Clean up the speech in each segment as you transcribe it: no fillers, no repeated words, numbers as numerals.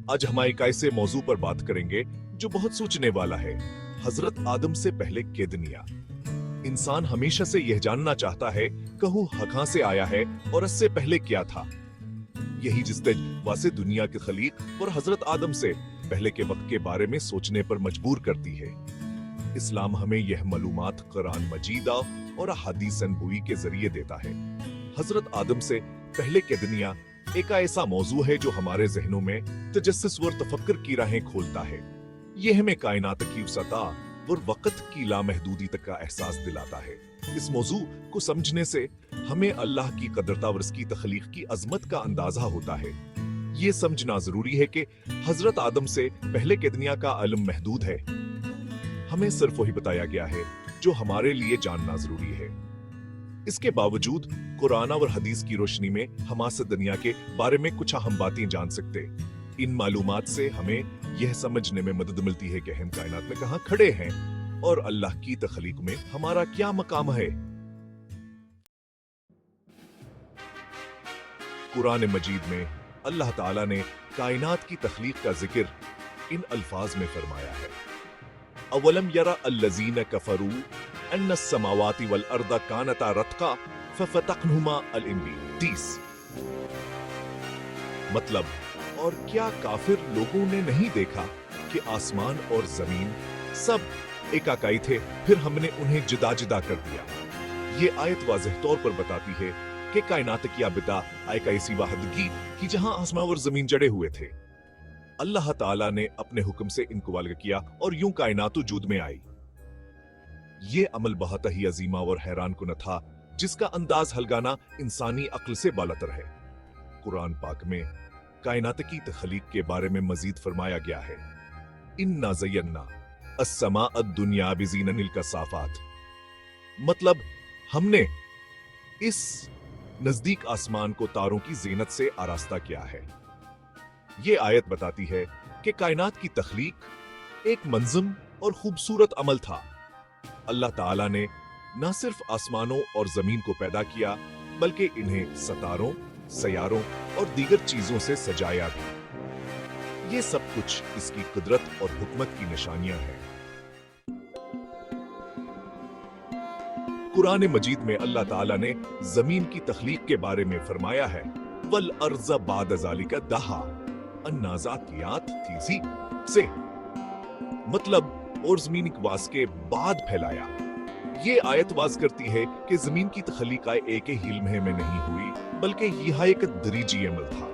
आज हम एक ऐसे मौजू पर बात करेंगे जो बहुत सोचने वाला है। हजरत आदम से पहले की दुनिया। इंसान हमेशा से यह जानना चाहता है कहूँ कहां से आया है और इससे पहले क्या था। यही जिज्ञासा से दुनिया के खलीक और हजरत आदम से पहले के वक्त के बारे में सोचने पर मजबूर करती है। इस्लाम हमें यह मालूमात कुरान मजीदा और हदीस नबवी के जरिए देता है। हजरत आदम से पहले की दुनिया एक ऐसा मौजू है जो हमारे जहनों में तजस्सुस और तफक्कुर की राहें खोलता है। यह हमें कायनात की सतह और वक्त की लामहदूदी तक का एहसास दिलाता है। इस मौजू को समझने से हमें अल्लाह की कदरता और उसकी तख्लीक की अजमत का अंदाजा होता है। ये समझना जरूरी है कि हजरत आदम से पहले की दुनिया का इल्म महदूद है। हमें सिर्फ वही बताया गया है जो हमारे लिए जानना जरूरी है। इसके बावजूद कुरान और हदीस की रोशनी में हम आज दुनिया के बारे में कुछ अहम बातें जान सकते। इन मालूमात से हमें यह समझने में मदद मिलती है कि हम कायनात में कहां खड़े हैं और अल्लाह की तख्लीक में हमारा क्या मकाम है। कुरान मजीद में अल्लाह ताला ने कायनात की तख्लीक का जिक्र इन अल्फाज में फरमाया है। अवलम यरा अल्लज़ीना कफरू अन्नस समावाति वल अर्द कानता रत्का फफतकनुहुमा अल-इम्बी 30। मतलब, और क्या काफिर लोगों ने नहीं देखा कि आसमान और जमीन सब एकाकाई थे, फिर हमने उन्हें जुदा जुदा कर दिया। ये आयत वाज़ेह तौर पर बताती है कि कायनात की बिदा एक ऐसी वाहिदगी कि जहां आसमान और जमीन जड़े हुए थे। अल्लाह ताला ने अपने हुक्म से इनको वालग किया और यूं कायनात वजूद में आई। ये अमल बहुत ही अजीमा और हैरान कुन था, जिसका अंदाज हलगाना इंसानी अक्ल से बालातर है। कुरान पाक में कायनात की तख्लीक के बारे में मजीद फरमाया गया है, इन्ना ज़य्यना अस्समा अद-दुनिया बिज़ीनतिल कसाफात। मतलब, हमने इस नजदीक आसमान को तारों की जीनत से आरास्ता किया है। ये आयत बताती है कि कायनात की तख्लीक एक मंज़म और खूबसूरत अमल था। अल्लाह ताला ने न सिर्फ आसमानों और जमीन को पैदा किया, बल्कि इन्हें सितारों, सयारों और दीगर चीजों से सजाया भी। ये सब कुछ इसकी कुदरत और हुकमत की निशानियां हैं। कुरान मजीद में अल्लाह ताला ने जमीन की तख्लीक के बारे में फरमाया है, वल अर्ज़ बाद ज़ालिका दहा अन्नाज़ातियात तीसी से। मतलब, और जमीन वास के बाद फैलाया। ये आयत वाज करती है कि जमीन की तख्लीक एक ही हिल्म में नहीं हुई, बल्कि यह एक दरीजी अमल था।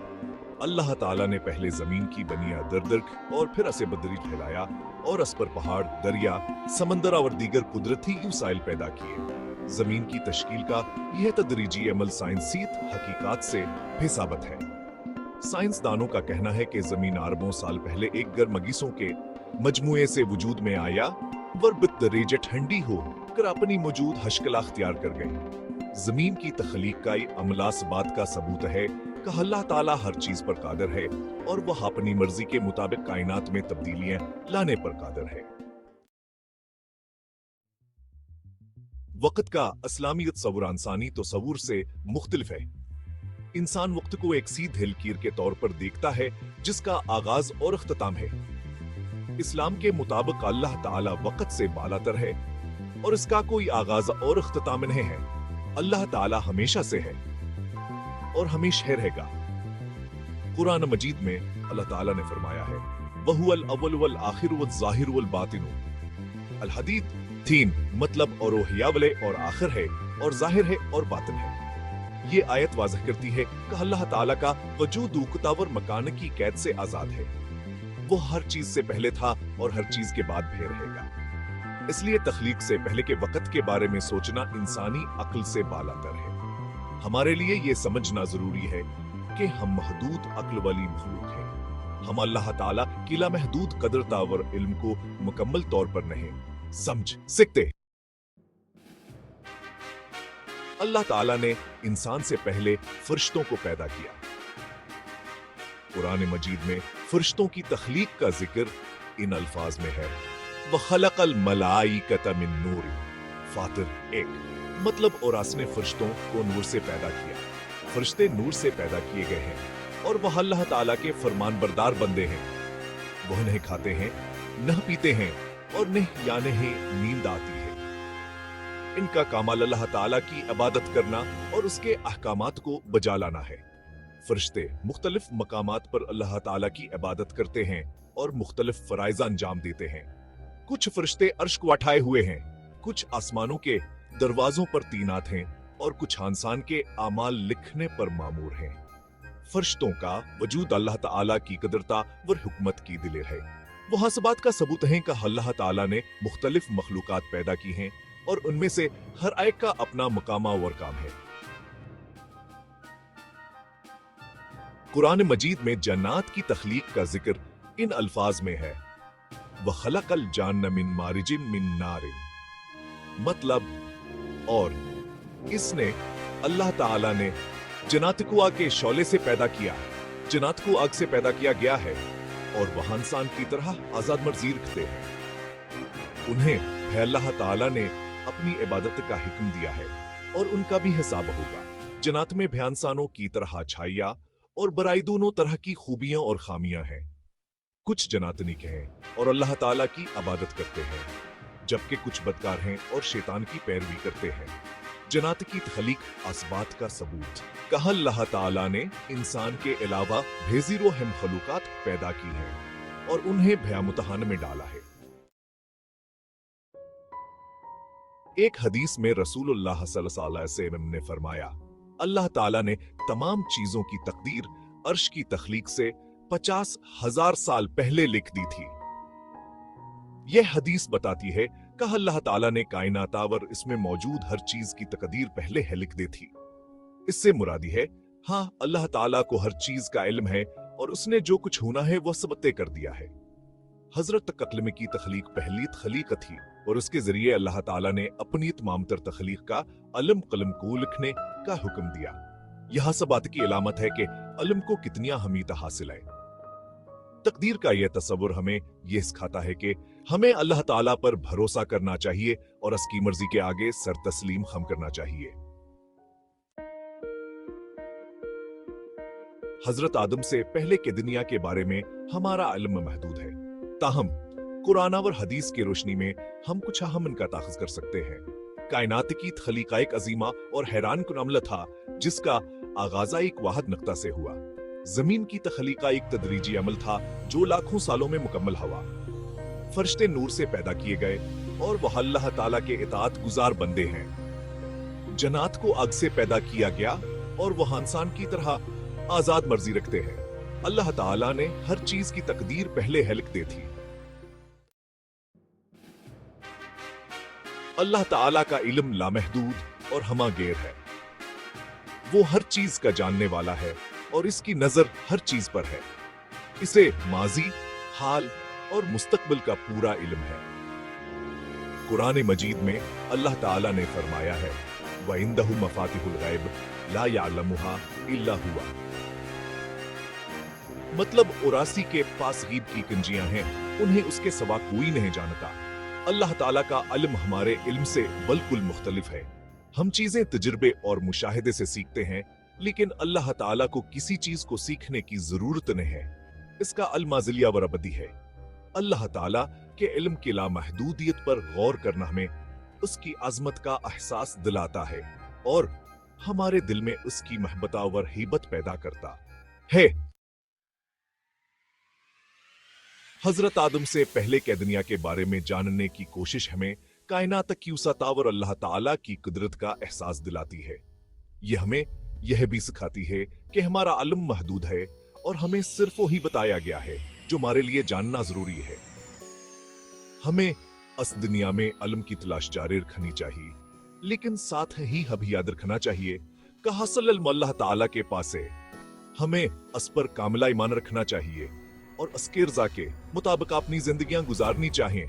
अल्लाह ताला ने पहले जमीन की बनिया दरदर और फिर असे बदरी फैलाया और उस पर पहाड़, दरिया, समंदर और दीगर कुदरती वसाइल पैदा किए। जमीन की तश्कील का यह तदरीजी अमल साइंसी हकीकात से बेसाबत है। साइंसदानों का कहना है कि जमीन अरबों साल पहले एक गर्मगीसों के मजमुए से वजूद में आया वर बिदरेजे ठंडी हो कर अपनी मौजूद हशकला अख्तियार कर गई। जमीन की तख्लीक का अमलास बात का सबूत है कि अल्लाह ताला हर चीज पर कादिर है और वह अपनी मर्जी के मुताबिक कायनात में तब्दीलियां लाने पर कादिर है। वक्त का इस्लामी तस्वुर इंसानी तस्वुर से मुख्तलिफ है। इंसान वक्त को एक सीधे लकीर के तौर पर देखता है जिसका आगाज और अख्ताम है। इस्लाम के मुताबिक अल्लाह ताला वक्त से बालातर है और इसका कोई आगाज और अख्ताम नहीं है। अल्लाह ताला हमेशा से है और हमेशा रहेगा। कुरान मजीद में अल्लाह ताला ने फरमाया है, वहुवल अव्वल वल आखिर वल ज़ाहिर वल बातिन। अल हदीद 3। मतलब, और वो हियावले और आखिर है और जाहिर है और बातिन है। ये आयत वाज़ह करती है कि अल्लाह ताला का वजूद उकतावर मकान की कैद से आजाद है। वो हर चीज से पहले था और हर चीज के बाद भी रहेगा। इसलिए तख्लीक से पहले के वक्त के बारे में सोचना इंसानी अक्ल से बालातर है। हमारे लिए ये समझना जरूरी है कि हम महदूद अक्ल वाली मखलूक हैं। हम अल्लाह ताला की लामहदूद कदरता और इल्म को मुकम्मल तौर पर नहीं समझ सकते। अल्लाह ताला ने इंसान से पहले फरिश्तों को पैदा किया। कुरान मजीद में फरिश्तों की तख्लीक का जिक्र इन अल्फाज में है, वखलकल मलाइकत मिन नूर। फातिर 1। मतलब, और उसने फरिश्तों को नूर से पैदा किया। फरिश्ते नूर से पैदा किए गए हैं। और वह अल्लाह ताला के फरमानबरदार बंदे हैं। वह नहीं खाते हैं, न पीते हैं और नहीं या नहीं नींद आती है। इनका काम अल्लाह ताला की इबादत करना और उसके अहकामात को बजा लाना है। फरिश्ते मुख्तलिफ मकामात पर अल्लाह ताला की इबादत करते हैं और मुख्तलिफ फराइज़ अंजाम देते हैं। कुछ फरिश्ते अर्श को उठाए हुए हैं, कुछ आसमानों के दरवाजों पर तैनात हैं और कुछ इंसान के आमाल लिखने पर मामूर हैं। फरिश्तों का वजूद अल्लाह ताला की कदरता व हुकमत की दिलेर है। वह इस बात का सबूत है कि अल्लाह ताला ने मुख्तलिफ मखलूकात पैदा की हैं और उनमें से हर एक का अपना मकामा और काम है। कुरान मजीद में जन्नात की तख्लीक का जिक्र इन अल्फाज में है, वखलकल जान्न मिन मारिजिम मिन नारिन, मतलब और इसने अल्लाह ताला ने जन्नत को आग के शौले से पैदा किया। जन्नत को आग से पैदा किया गया है और वह इंसान की तरह आजाद मर्जी रखते हैं। उन्हें है अल्लाह ताला ने अपनी इबादत का हुक्म दिया है और उनका भी हिसाब होगा। जन्नत में भी इंसानों की तरह अच्छाइयाँ और बुराई दोनों तरह की खूबियां और खामियां हैं। कुछ जन्नतनीक हैं और अल्लाह ताला की इबादत करते हैं, जबकि कुछ बदकार हैं और शैतान की पैरवी करते हैं। जन्नत की तख्लीक असबात का सबूत, कहा अल्लाह ताला ने इंसान के अलावा भेजीरो हम खलूकात पैदा की हैं और उन्हें भयामुतहान में डाला है। एक हदीस में रसूलुल्लाह सल्लल्लाहु अलैहि वसल्लम ने फरमाया, अल्लाह ताला ने तमाम चीजों की तकदीर अर्श की तख्लीक से 50,000 साल पहले लिख दी थी। यह हदीस बताती है कि अल्लाह ताला ने कायनात और इसमें मौजूद हर चीज की तकदीर पहले है लिख दी थी। इससे मुरादी है, हाँ, अल्लाह ताला को हर चीज का इल्म है और उसने जो कुछ होना है वह सब तय कर दिया है। हजरत कलम की तख्लीक पहली तख्लीक थी और उसके जरिए अल्लाह ताला ने अपनी तमाम तर तख्लीक का अलम कलम को लिखने का हुक्म दिया। यह सब बात की अलामत है कि अलम को कितनी अहमियत हासिल है। तकदीर का यह तस्वुर हमें यह सिखाता है कि हमें अल्लाह ताला पर भरोसा करना चाहिए और उसकी मर्जी के आगे सर तस्लीम खम करना चाहिए। हजरत आदम से पहले के दुनिया के बारे में हमारा इल्म महदूद है, ताहम कुरान और हदीस की रोशनी में हम कुछ अहम इनका ताख़ुज़ कर सकते हैं। कायनात की तख्लीक एक अजीमा और हैरान कुन अमल था जिसका आगाज़ एक वाहिद नक्ता से हुआ। जमीन की तख्लीक एक तदरीजी अमल था जो लाखों सालों में मुकम्मल हुआ। फरिश्ते नूर से पैदा किए गए और वह अल्लाह ताला के इताअत गुजार बंदे हैं। जन्नत को आग से पैदा किया गया और वह इंसान की तरह आजाद मर्जी रखते हैं। अल्लाह ताला ने हर चीज की तकदीर पहले है लिख दी थी। अल्लाह ताला का इल्म लामहदूद और हमागेर है। वो हर चीज का जानने वाला है और इसकी नजर हर चीज पर है। इसे माजी, हाल और मुस्तकबिल का पूरा इल्म है। कुरान मजीद में अल्लाह ताला ने फरमाया है, व इंदहु मफातिहुल गैब ला यअलमुहा इल्ला हुवा, मतलब उरासी के पास गीब की कुंजियां हैं, उन्हें उसके सिवा कोई नहीं जानता। अल्लाह ताला का इल्म हमारे इल्म से बिल्कुल मुख्तलिफ है। हम चीजें तजुर्बे और मुशाहिदे से सीखते हैं, लेकिन अल्लाह ताला को किसी चीज को सीखने की जरूरत नहीं है। इसका अलमाजिलिया व अबदी है। अल्लाह ताला के इल्म की लामहदूदियत पर गौर करना हमें उसकी अजमत का एहसास दिलाता है और हमारे दिल में उसकी महबत और हिबत पैदा करता है। हजरत आदम से पहले के दुनिया के बारे में जानने की कोशिश हमें कायनात की वसअत और अल्लाह ताला की कुदरत का एहसास दिलाती है। यह हमें यह भी सिखाती है कि हमारा इल्म महदूद है और हमें सिर्फ वही बताया गया है जो हमारे लिए जानना जरूरी है। हमें इस दुनिया में इल्म की तलाश जारी रखनी चाहिए, लेकिन साथ ही हमें याद रखना चाहिए कि हासिल इल्म अल्लाह ताला के पास है। हमें इस पर कामिला ईमान रखना चाहिए और उसके रज़ा के मुताबिक अपनी जिंदगियां गुजारनी चाहिए।